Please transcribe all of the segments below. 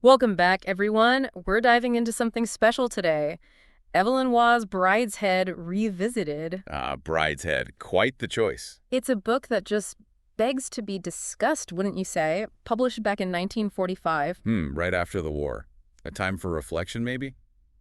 Welcome back, everyone. We're diving into something special today. Evelyn Waugh's Brideshead Revisited. Brideshead. Quite the choice. It's a book that just begs to be discussed, wouldn't you say? Published back in 1945. Right after the war. A time for reflection, maybe?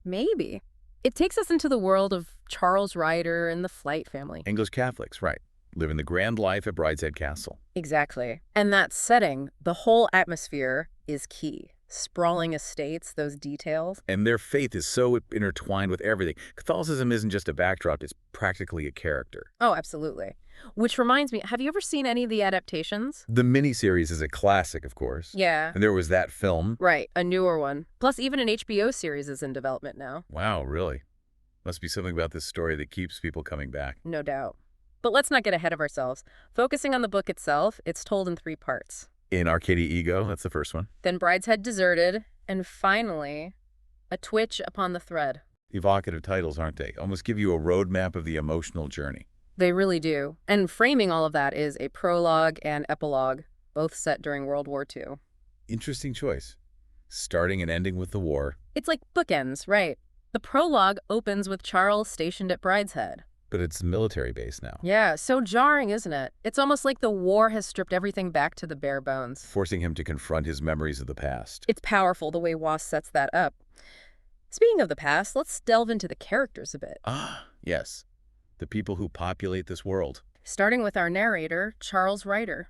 Maybe. It takes us into the world of Charles Ryder and the Flight family. English Catholics, right. Living the grand life at Brideshead Castle. Exactly. And that setting, the whole atmosphere, is key. Sprawling estates, those details. And their faith is so intertwined with everything. Catholicism isn't just a backdrop, it's practically a character. Oh, absolutely. Which reminds me, have you ever seen any of the adaptations? The miniseries is a classic, of course. Yeah. And there was that film. Right, a newer one. Plus, even an HBO series is in development now. Wow, really? Must be something about this story that keeps people coming back. No doubt. But let's not get ahead of ourselves. Focusing on the book itself, it's told in 3 parts. In Arcadia Ego, that's the first one. Then Brideshead Deserted, and finally, A Twitch Upon the Thread. Evocative titles, aren't they? Almost give you a roadmap of the emotional journey. They really do. And framing all of that is a prologue and epilogue, both set during World War II. Interesting choice. Starting and ending with the war. It's like bookends, right? The prologue opens with Charles stationed at Brideshead. But it's military base now. Yeah, so jarring, isn't it? It's almost like the war has stripped everything back to the bare bones. Forcing him to confront his memories of the past. It's powerful the way Waugh sets that up. Speaking of the past, let's delve into the characters a bit. Yes. The people who populate this world. Starting with our narrator, Charles Ryder.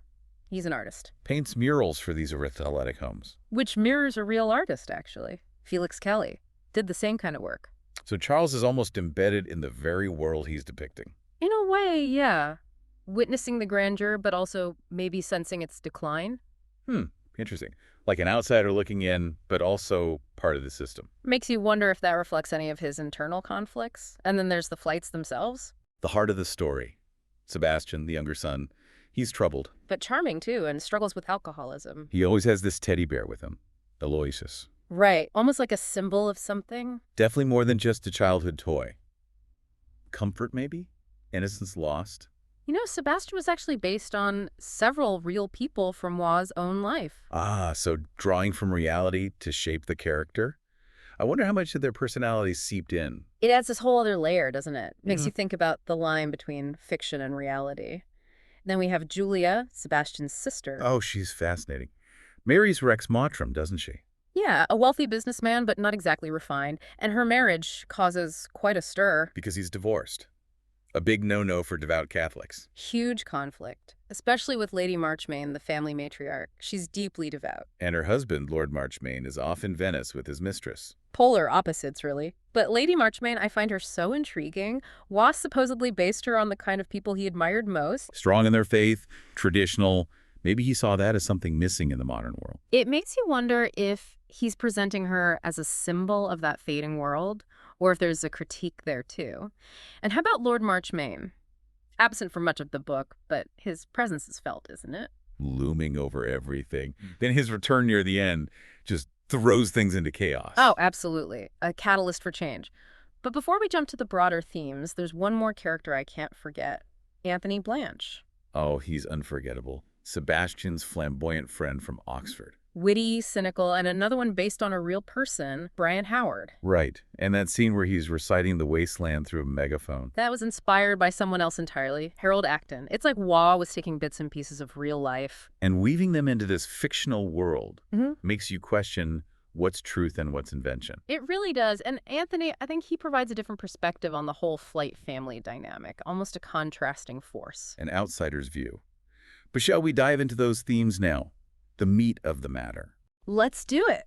He's an artist. Paints murals for these arithmetic homes. Which mirrors a real artist, actually. Felix Kelly did the same kind of work. So Charles is almost embedded in the very world he's depicting. In a way, yeah. Witnessing the grandeur, but also maybe sensing its decline. Interesting. Like an outsider looking in, but also part of the system. Makes you wonder if that reflects any of his internal conflicts. And then there's the flights themselves. The heart of the story. Sebastian, the younger son, he's troubled. But charming, too, and struggles with alcoholism. He always has this teddy bear with him, Aloysius. Right, almost like a symbol of something. Definitely more than just a childhood toy. Comfort, maybe? Innocence lost? You know, Sebastian was actually based on several real people from Waugh's own life. So drawing from reality to shape the character? I wonder how much of their personalities seeped in. It adds this whole other layer, doesn't it? Makes you think about the line between fiction and reality. Then we have Julia, Sebastian's sister. Oh, she's fascinating. Marries Rex Mottram, doesn't she? Yeah, a wealthy businessman, but not exactly refined. And her marriage causes quite a stir. Because he's divorced. A big no-no for devout Catholics. Huge conflict, especially with Lady Marchmain, the family matriarch. She's deeply devout. And her husband, Lord Marchmain, is off in Venice with his mistress. Polar opposites, really. But Lady Marchmain, I find her so intriguing. Waugh supposedly based her on the kind of people he admired most. Strong in their faith, traditional. Maybe he saw that as something missing in the modern world. It makes you wonder if he's presenting her as a symbol of that fading world, or if there's a critique there too. And how about Lord Marchmain? Absent for much of the book, but his presence is felt, isn't it? Looming over everything. Then his return near the end just throws things into chaos. Oh, absolutely. A catalyst for change. But before we jump to the broader themes, there's one more character I can't forget. Anthony Blanche. Oh, he's unforgettable. Sebastian's flamboyant friend from Oxford. Witty, cynical, and another one based on a real person, Brian Howard. Right. And that scene where he's reciting The Wasteland through a megaphone. That was inspired by someone else entirely, Harold Acton. It's like Waugh was taking bits and pieces of real life. And weaving them into this fictional world makes you question what's truth and what's invention. It really does. And Anthony, I think he provides a different perspective on the whole Flight family dynamic, almost a contrasting force. An outsider's view. But shall we dive into those themes now? The meat of the matter. Let's do it.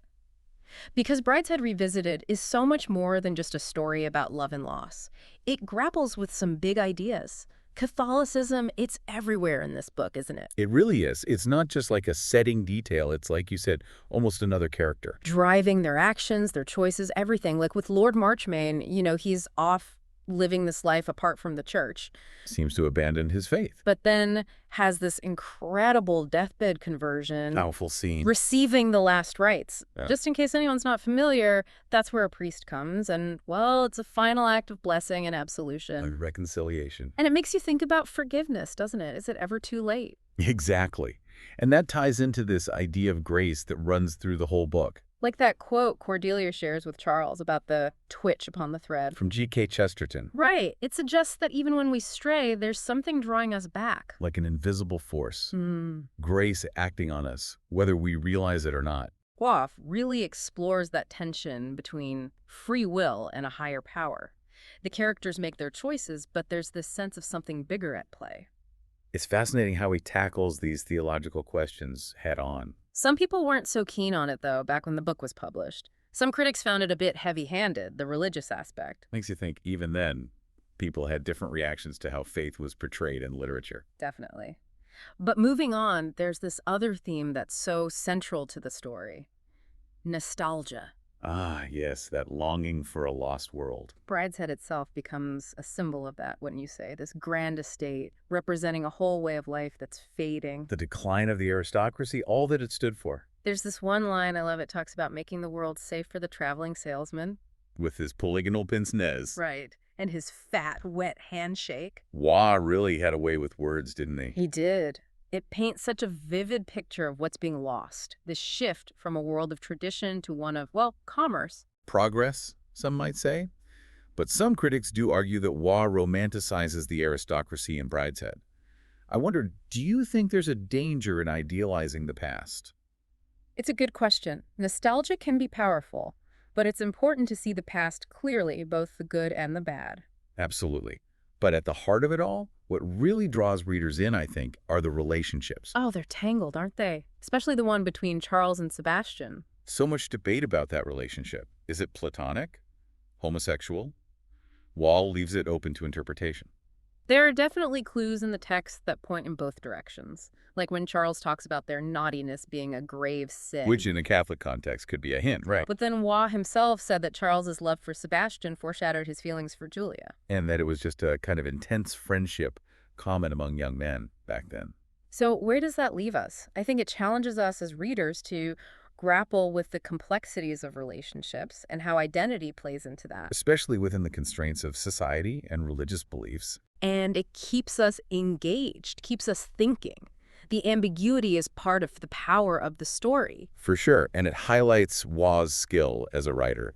Because Brideshead Revisited is so much more than just a story about love and loss. It grapples with some big ideas. Catholicism, it's everywhere in this book, isn't it? It really is. It's not just like a setting detail. It's like you said, almost another character. Driving their actions, their choices, everything. Like with Lord Marchmain, you know, he's off living this life apart from the church. Seems to abandon his faith. But then has this incredible deathbed conversion. Powerful scene. Receiving the last rites. Yeah. Just in case anyone's not familiar, that's where a priest comes. And, well, it's a final act of blessing and absolution. A reconciliation. And it makes you think about forgiveness, doesn't it? Is it ever too late? Exactly. And that ties into this idea of grace that runs through the whole book. Like that quote Cordelia shares with Charles about the twitch upon the thread. From G.K. Chesterton, Right. It suggests that even when we stray, there's something drawing us back. like an invisible force, Hmm. grace acting on us, whether we realize it or not. Waugh really explores that tension between free will and a higher power. The characters make their choices, but there's this sense of something bigger at play. It's fascinating how he tackles these theological questions head on. Some people weren't so keen on it, though, back when the book was published. Some critics found it a bit heavy-handed, the religious aspect. Makes you think even then, people had different reactions to how faith was portrayed in literature. Definitely. But moving on, there's this other theme that's so central to the story. Nostalgia. Ah, yes, that longing for a lost world. Brideshead itself becomes a symbol of that, wouldn't you say? This grand estate, representing a whole way of life that's fading. The decline of the aristocracy, all that it stood for. There's this one line I love. It talks about making the world safe for the traveling salesman. With his polygonal pince nez. Right. And his fat, wet handshake. Waugh really had a way with words, didn't he? He did. It paints such a vivid picture of what's being lost, this shift from a world of tradition to one of, well, commerce. Progress, some might say. But some critics do argue that Waugh romanticizes the aristocracy in Brideshead. I wonder, do you think there's a danger in idealizing the past? It's a good question. Nostalgia can be powerful, but it's important to see the past clearly, both the good and the bad. Absolutely. But at the heart of it all, what really draws readers in, I think, are the relationships. Oh, they're tangled, aren't they? Especially the one between Charles and Sebastian. So much debate about that relationship. Is it platonic? Homosexual? Waugh leaves it open to interpretation. There are definitely clues in the text that point in both directions, like when Charles talks about their naughtiness being a grave sin. Which in a Catholic context could be a hint, right? But then Waugh himself said that Charles's love for Sebastian foreshadowed his feelings for Julia. And that it was just a kind of intense friendship common among young men back then. So where does that leave us? I think it challenges us as readers to grapple with the complexities of relationships and how identity plays into that. Especially within the constraints of society and religious beliefs. And it keeps us engaged, keeps us thinking. The ambiguity is part of the power of the story. For sure, and it highlights Waugh's skill as a writer,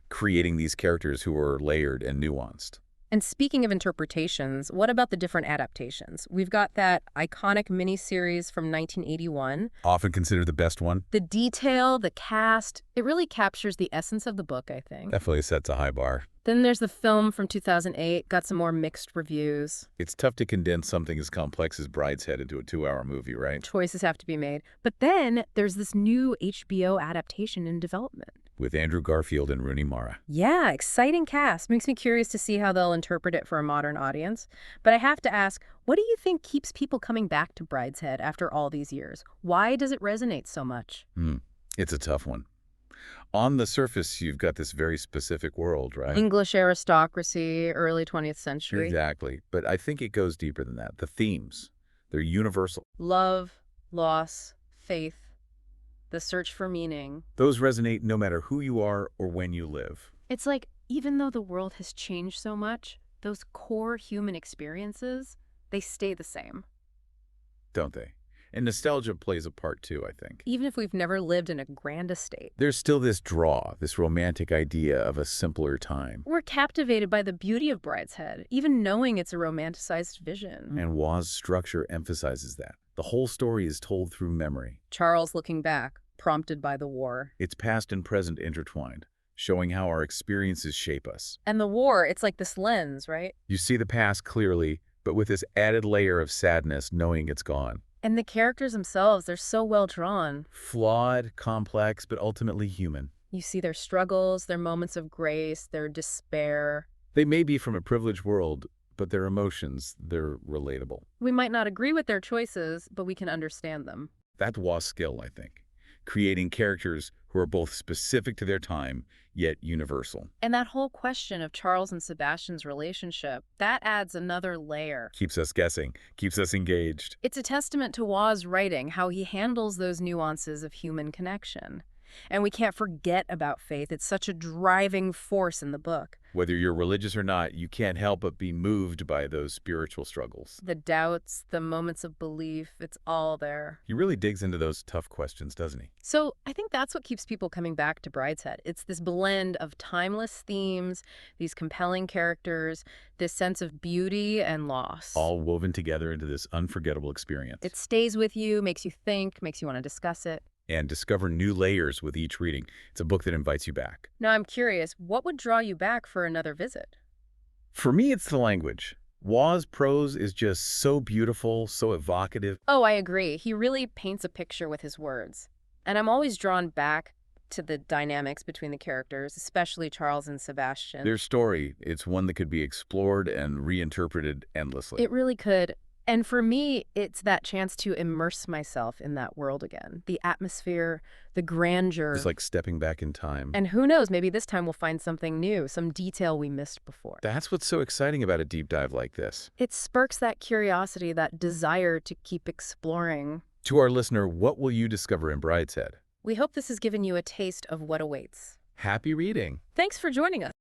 creating these characters who are layered and nuanced. And speaking of interpretations, what about the different adaptations? We've got that iconic miniseries from 1981. Often considered the best one. The detail, the cast, it really captures the essence of the book, I think. Definitely sets a high bar. Then there's the film from 2008, got some more mixed reviews. It's tough to condense something as complex as Brideshead into a 2-hour movie, right? Choices have to be made. But then there's this new HBO adaptation in development. With Andrew Garfield and Rooney Mara. Yeah, exciting cast. Makes me curious to see how they'll interpret it for a modern audience. But I have to ask, what do you think keeps people coming back to Brideshead after all these years? Why does it resonate so much? It's a tough one. On the surface, you've got this very specific world, right? English aristocracy, early 20th century. Exactly. But I think it goes deeper than that. The themes, they're universal. Love, loss, faith, the search for meaning. Those resonate no matter who you are or when you live. It's like, even though the world has changed so much, those core human experiences, they stay the same. Don't they? And nostalgia plays a part too, I think. Even if we've never lived in a grand estate. There's still this draw, this romantic idea of a simpler time. We're captivated by the beauty of Brideshead, even knowing it's a romanticized vision. And Waugh's structure emphasizes that. The whole story is told through memory. Charles looking back, prompted by the war. It's past and present intertwined, showing how our experiences shape us. And the war, it's like this lens, right? You see the past clearly, but with this added layer of sadness knowing it's gone. And the characters themselves, they're so well drawn. Flawed, complex, but ultimately human. You see their struggles, their moments of grace, their despair. They may be from a privileged world, but their emotions, they're relatable. We might not agree with their choices, but we can understand them. That's Waugh's skill, I think. Creating characters who are both specific to their time, yet universal. And that whole question of Charles and Sebastian's relationship, that adds another layer. Keeps us guessing, keeps us engaged. It's a testament to Waugh's writing, how he handles those nuances of human connection. And we can't forget about faith. It's such a driving force in the book. Whether you're religious or not, you can't help but be moved by those spiritual struggles. The doubts, the moments of belief, it's all there. He really digs into those tough questions, doesn't he? So I think that's what keeps people coming back to Brideshead. It's this blend of timeless themes, these compelling characters, this sense of beauty and loss. All woven together into this unforgettable experience. It stays with you, makes you think, makes you want to discuss it. And discover new layers with each reading. It's a book that invites you back. Now I'm curious, what would draw you back for another visit? For me, it's the language. Waugh's prose is just so beautiful, so evocative. Oh, I agree. He really paints a picture with his words. And I'm always drawn back to the dynamics between the characters, especially Charles and Sebastian. Their story, it's one that could be explored and reinterpreted endlessly. It really could. And for me, it's that chance to immerse myself in that world again. The atmosphere, the grandeur. It's like stepping back in time. And who knows, maybe this time we'll find something new, some detail we missed before. That's what's so exciting about a deep dive like this. It sparks that curiosity, that desire to keep exploring. To our listener, what will you discover in Brideshead? We hope this has given you a taste of what awaits. Happy reading! Thanks for joining us.